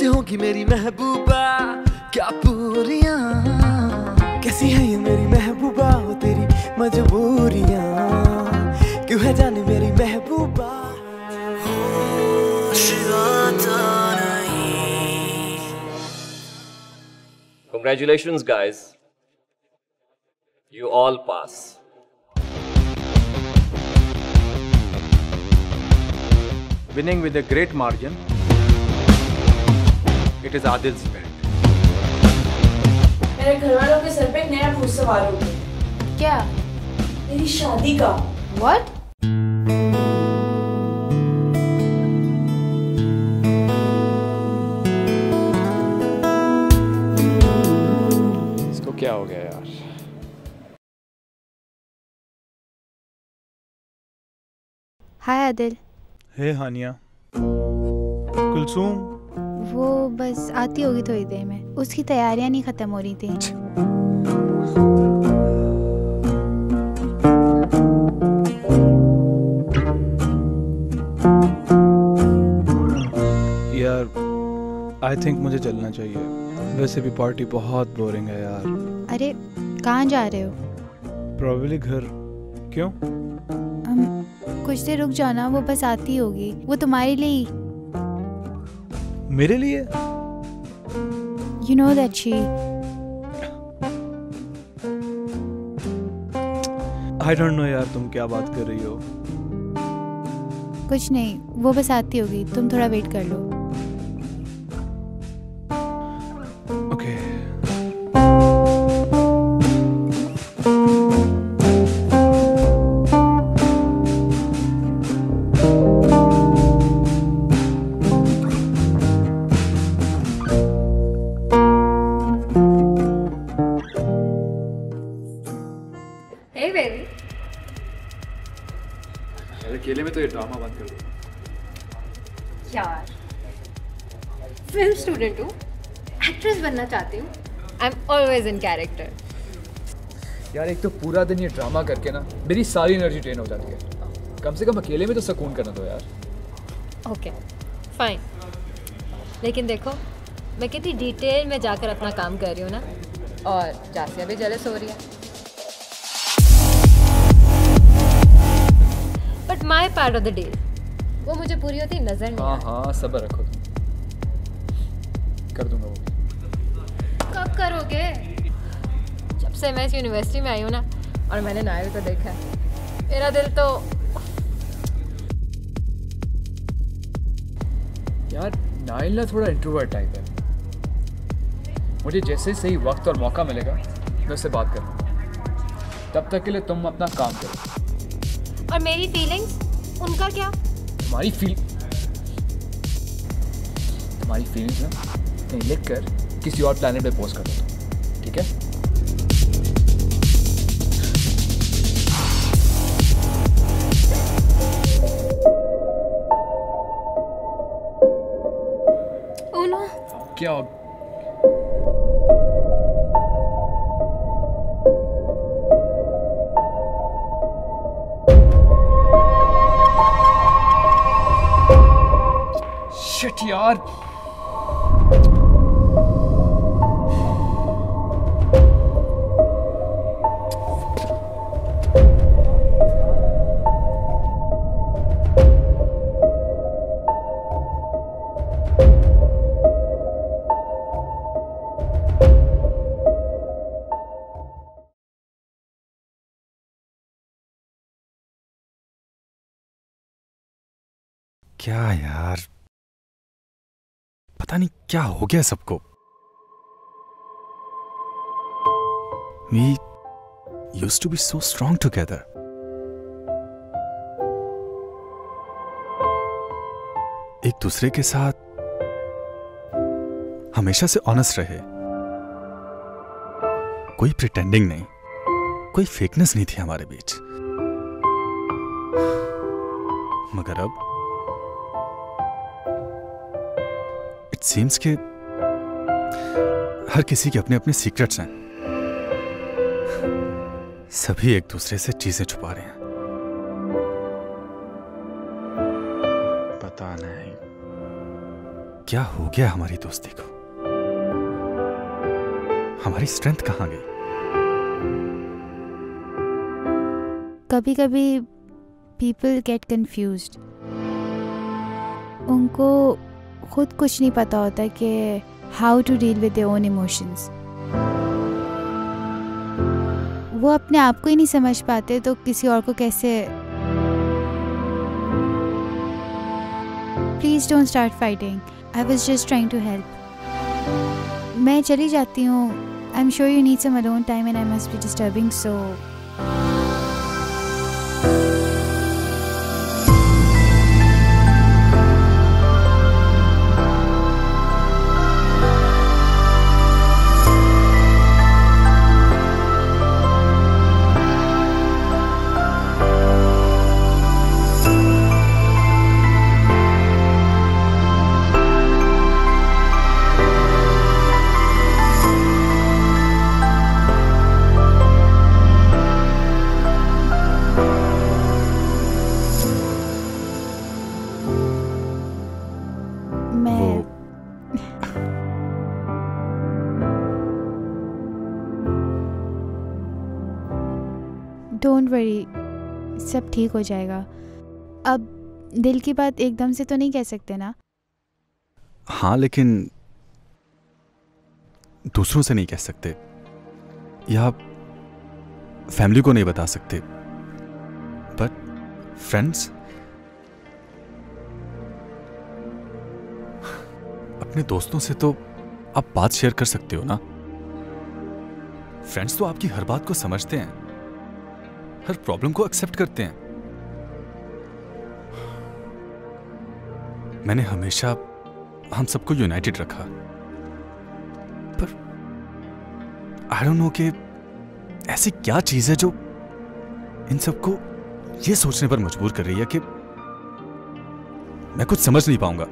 होगी मेरी महबूबा क्या पूरियां, कैसी है ये मेरी महबूबा हो तेरी मजबूरियां, क्यों है जाने मेरी महबूबा। Congratulations, guys. You all pass. Winning with a great margin. It is Adil's bet. मेरे घर वालों के सर पे नया भूत सवार हो गया। क्या? मेरी शादी का। What? इसको क्या हो गया यार? हाय आदिल। हे हानिया। कुलसूम। वो बस आती होगी थोड़ी देर में, उसकी तैयारियां नहीं खत्म हो रही थी। यार आई थिंक मुझे चलना चाहिए, वैसे भी पार्टी बहुत बोरिंग है यार। अरे कहाँ जा रहे हो? प्रॉब्ली घर। क्यों? कुछ देर रुक जाओ ना, वो बस आती होगी, वो तुम्हारे लिए ही। मेरे लिए? You know that she. I don't know यार, तुम क्या बात कर रही हो? कुछ नहीं, वो बस आती होगी, तुम थोड़ा वेट कर लो। ओके। Hey baby. अकेले में तो ये ड्रामा बंद कर दो यार, फिल्म स्टूडेंट हूँ, एक्ट्रेस बनना चाहती हूँ। I am always in character. यार एक तो पूरा दिन ये ड्रामा करके ना मेरी सारी एनर्जी ड्रेन हो जाती है, कम से कम अकेले में तो सुकून करना दो यार। ओके फाइन, लेकिन देखो मैं कितनी डिटेल में जाकर अपना काम कर रही हूँ ना, और जासिया भी जेलस हो रही है। But my part of the deal वो मुझे पूरी होती नजर नहीं हाँ आ रही। हाँ सब्र रखो तुम, कर दूंगा वो। कब करोगे? जब से मैं इस यूनिवर्सिटी में आई हूँ ना, और मैंने नायल को देखा है, मेरा दिल तो यार नाइल ना थोड़ा इंट्रोवर्ट टाइप है, मुझे जैसे सही वक्त और मौका मिलेगा मैं उससे बात करूँगा। तब तक के लिए तुम अपना काम करो। और मेरी फीलिंग्स, उनका क्या? तुम्हारी फीलिंग्स ना कहीं लिख कर किसी और प्लैनेट पे पोस्ट कर दो, ठीक है? ओह नो, क्या? शिट यार, क्या यार, पता नहीं क्या हो गया सबको। We used to be so strong together. एक दूसरे के साथ हमेशा से ऑनेस्ट रहे, कोई प्रिटेंडिंग नहीं, कोई फेकनेस नहीं थी हमारे बीच। मगर अब इट सीम्स कि हर किसी के अपने अपने सीक्रेट्स हैं, सभी एक दूसरे से चीजें छुपा रहे हैं। पता नहीं क्या हो गया हमारी दोस्ती को? हमारी स्ट्रेंथ कहाँ गई? कभी कभी पीपल गेट कंफ्यूज्ड। उनको खुद कुछ नहीं पता होता कि how to deal with their own emotions. वो अपने आप को ही नहीं समझ पाते तो किसी और को कैसे। Please don't start fighting. I was just trying to help. मैं चली जाती हूँ। I am sure you need some alone time and I must be disturbing so. Don't worry, सब ठीक हो जाएगा। अब दिल की बात एकदम से तो नहीं कह सकते ना? हाँ, लेकिन दूसरों से नहीं कह सकते या फैमिली को नहीं बता सकते, बट फ्रेंड्स, अपने दोस्तों से तो आप बात शेयर कर सकते हो ना। फ्रेंड्स तो आपकी हर बात को समझते हैं, हर प्रॉब्लम को एक्सेप्ट करते हैं। मैंने हमेशा हम सबको यूनाइटेड रखा, पर आई डोंट नो कि ऐसी क्या चीज है जो इन सबको ये सोचने पर मजबूर कर रही है कि मैं कुछ समझ नहीं पाऊंगा।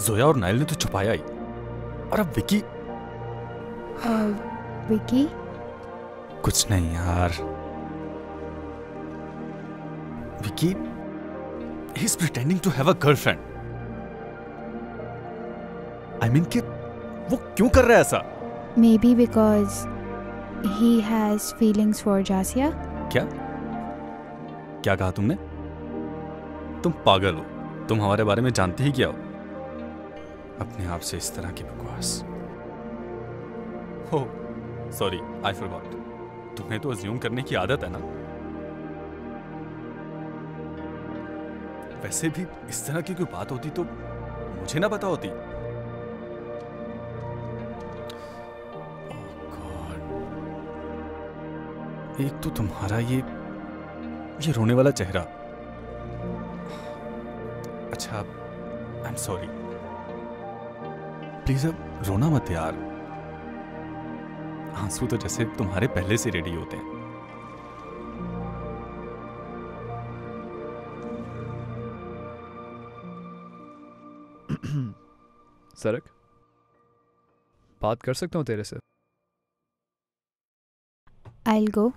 जोया और नाइल ने तो छुपाया ही, और अब विकी। विकी? कुछ नहीं यार, Vicky he is pretending to have a girlfriend. I mean कि वो क्यों कर रहा है ऐसा? Maybe because he has feelings for Jasiya. क्या क्या कहा तुमने? तुम पागल हो, तुम हमारे बारे में जानते ही क्या हो? अपने आप से इस तरह की बकवास। हो सॉरी, आई फॉरगॉट। तुम्हें तो अज्यूम करने की आदत है ना। वैसे भी इस तरह की कोई बात होती तो मुझे ना पता होती। Oh God. एक तो तुम्हारा ये रोने वाला चेहरा। अच्छा, आई एम सॉरी। प्लीज अब रोना मत यार। आंसू तो जैसे तुम्हारे पहले से रेडी होते हैं। सरक, बात कर सकता हूँ तेरे से? I'll go.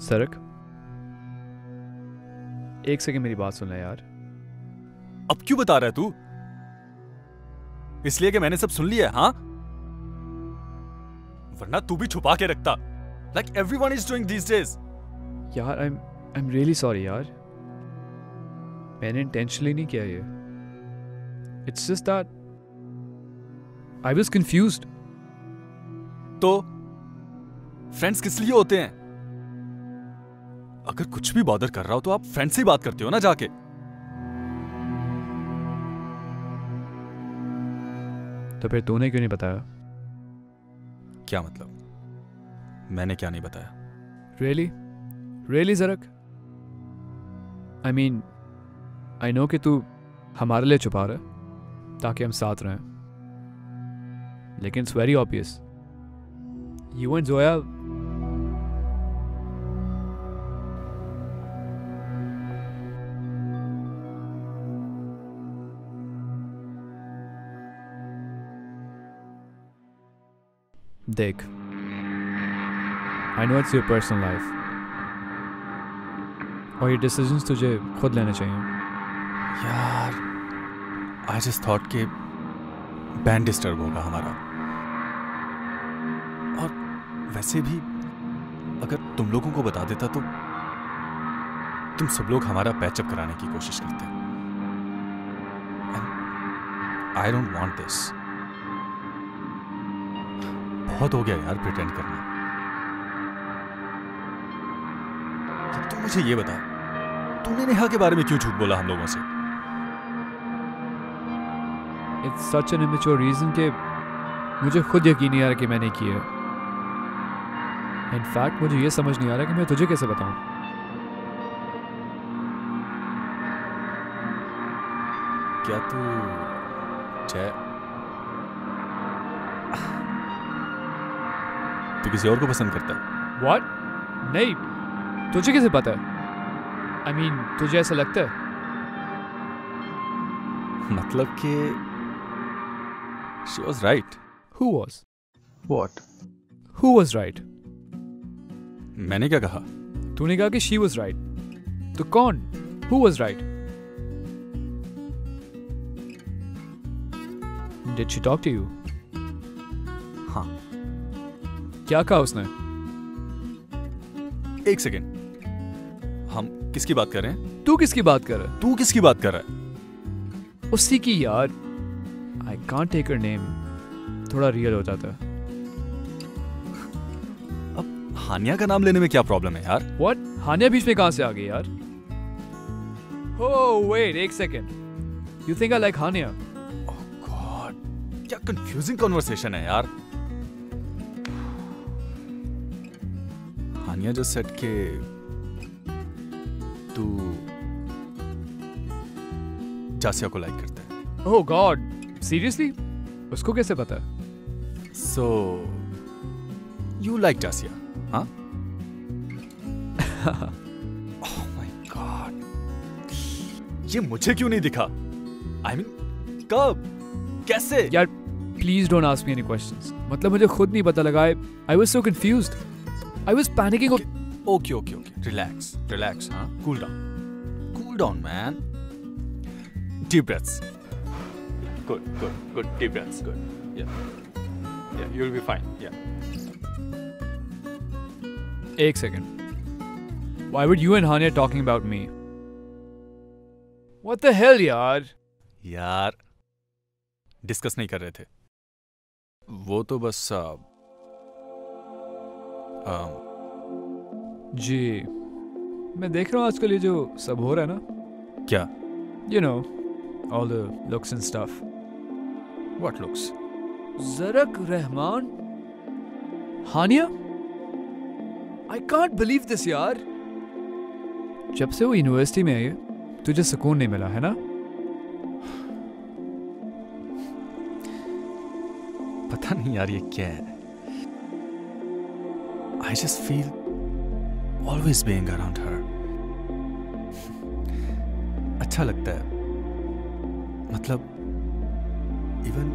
सरक, एक सेकंड मेरी बात सुन ले यार। अब क्यों बता रहा है तू? इसलिए कि मैंने सब सुन लिया है, हाँ? वरना तू भी छुपा के रखता, like everyone is doing these days. यार I'm really sorry यार। मैंने इंटेंशनली नहीं किया ये। It's just that I was confused. तो फ्रेंड्स किस लिए होते हैं? अगर कुछ भी बॉदर कर रहा हो तो आप फ्रेंड से ही बात करते हो ना जाके। तो फिर तूने क्यों नहीं बताया? क्या मतलब? मैंने क्या नहीं बताया? Really Zarak? I mean, I know कि तू हमारे लिए छुपा रहा है ताकि हम साथ रहें, लेकिन it's very obvious. You and Zoya देख, I know it's your personal life और ये डिसीजंस तुझे खुद लेने चाहिए। यार आई जस्ट थॉट कि बैंड डिस्टर्ब होगा हमारा, और वैसे भी अगर तुम लोगों को बता देता तो तुम सब लोग हमारा पैचअप कराने की कोशिश करते। I don't want this. बहुत हो गया यार प्रिटेंड करना। तू मुझे ये बता, तूने नेहा के बारे में क्यों झूठ बोला हम लोगों से? It's such an immature reason कि मुझे खुद यकीन नहीं आ रहा कि मैंने किया है। इनफैक्ट मुझे ये समझ नहीं आ रहा कि मैं तुझे कैसे बताऊं। क्या तू किसी और को पसंद करता है? What? नहीं, तुझे कैसे पता है? I mean, तुझे ऐसा लगता है? मतलब कि she was right. Who was? What? Who was right? मैंने क्या कहा? तूने कहा कि she was right. तो कौन? Who was right? Did she talk to you? हाँ। क्या कहा उसने? एक सेकेंड, हम किसकी बात कर रहे हैं? तू किसकी बात कर रहा है? तू किसकी बात कर रहा है? उसी की यार। I can't take her name. थोड़ा रियल हो जाता है। अब हानिया का नाम लेने में क्या प्रॉब्लम है यार? What? हानिया बीच में कहां से आ गई यार? Oh wait, एक second. You think I like Haniya? Oh God, क्या कंफ्यूजिंग कॉन्वर्सेशन है यार। हानिया just said के तू जासिया को लाइक करता है। Oh God, seriously? उसको कैसे पता है? So you like जासिया, हाँ? Oh my God, ये मुझे क्यों नहीं दिखा? I mean, कब? कैसे? यार, please don't ask me any questions. मतलब मुझे खुद नहीं पता लगा। I was so confused. I was panicking. Okay. Relax. हाँ? Cool down, man. Deep breaths. Good. Deep breaths. Good. Yeah. You'll be fine. Yeah. एक second. Why would you and Hania talking about me? What the hell, यार? यार, discuss नहीं कर रहे थे। वो तो बस जी, मैं देख रहा हूँ आजकल ये जो सब हो रहा है ना। क्या? You know, all the looks and stuff. What looks? Zarak Rahman, Hania? I can't believe this यार। जब से वो यूनिवर्सिटी में आई है, तुझे सुकून नहीं मिला है ना? पता नहीं यार ये क्या है। I just feel always being around her. अच्छा लगता है। मतलब इवन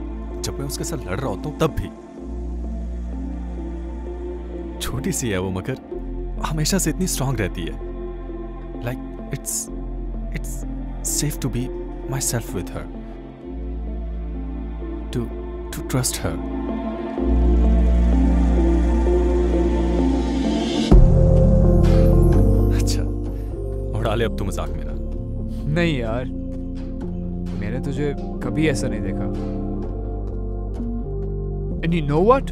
जब मैं उसके साथ लड़ रहा होता हूँ तब भी। छोटी सी है वो मगर हमेशा से इतनी स्ट्रांग रहती है। Like it's safe to be myself with her. To trust her. अच्छा, उड़ा ले अब तू मजाक मेरा। नहीं यार, मैंने तुझे कभी ऐसा नहीं देखा। And you know what?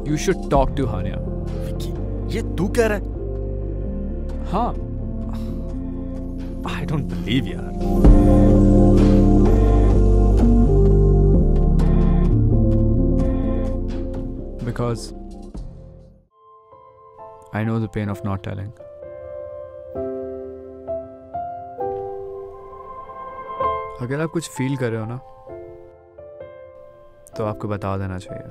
You should talk to Hania. Vicky, ये तू कह रहा है? हाँ। I don't believe यार। Because I know the pain of not telling. अगर आप कुछ फील कर रहे हो ना, तो आपको बता देना चाहिए,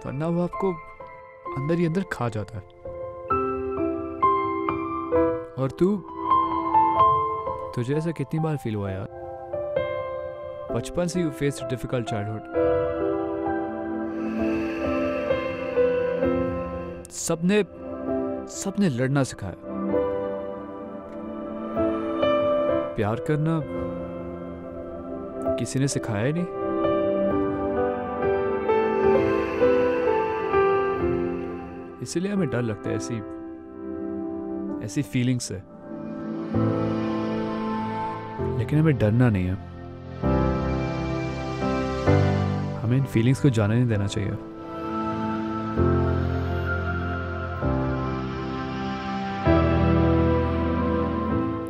वरना वो आपको अंदर ही अंदर खा जाता है। और तुझे ऐसा कितनी बार फील हुआ यार बचपन से you faced a difficult childhood. सबने लड़ना सिखाया, प्यार करना किसी ने सिखाया ही नहीं। इसीलिए हमें डर लगता है ऐसी फीलिंग्स से। लेकिन हमें डरना नहीं है, हमें इन फीलिंग्स को जाने नहीं देना चाहिए।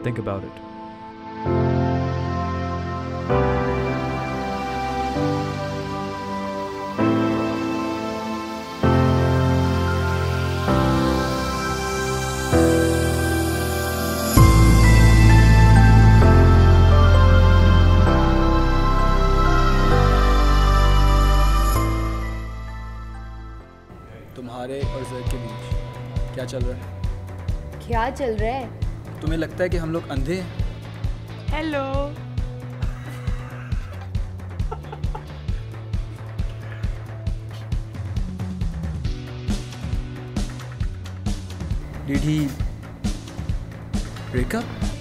Think about it. तुम्हारे और ज़र के बीच क्या चल रहा है? क्या चल रहा है? तुम्हें लगता है कि हम लोग अंधे हैं? Hello. Did he break up?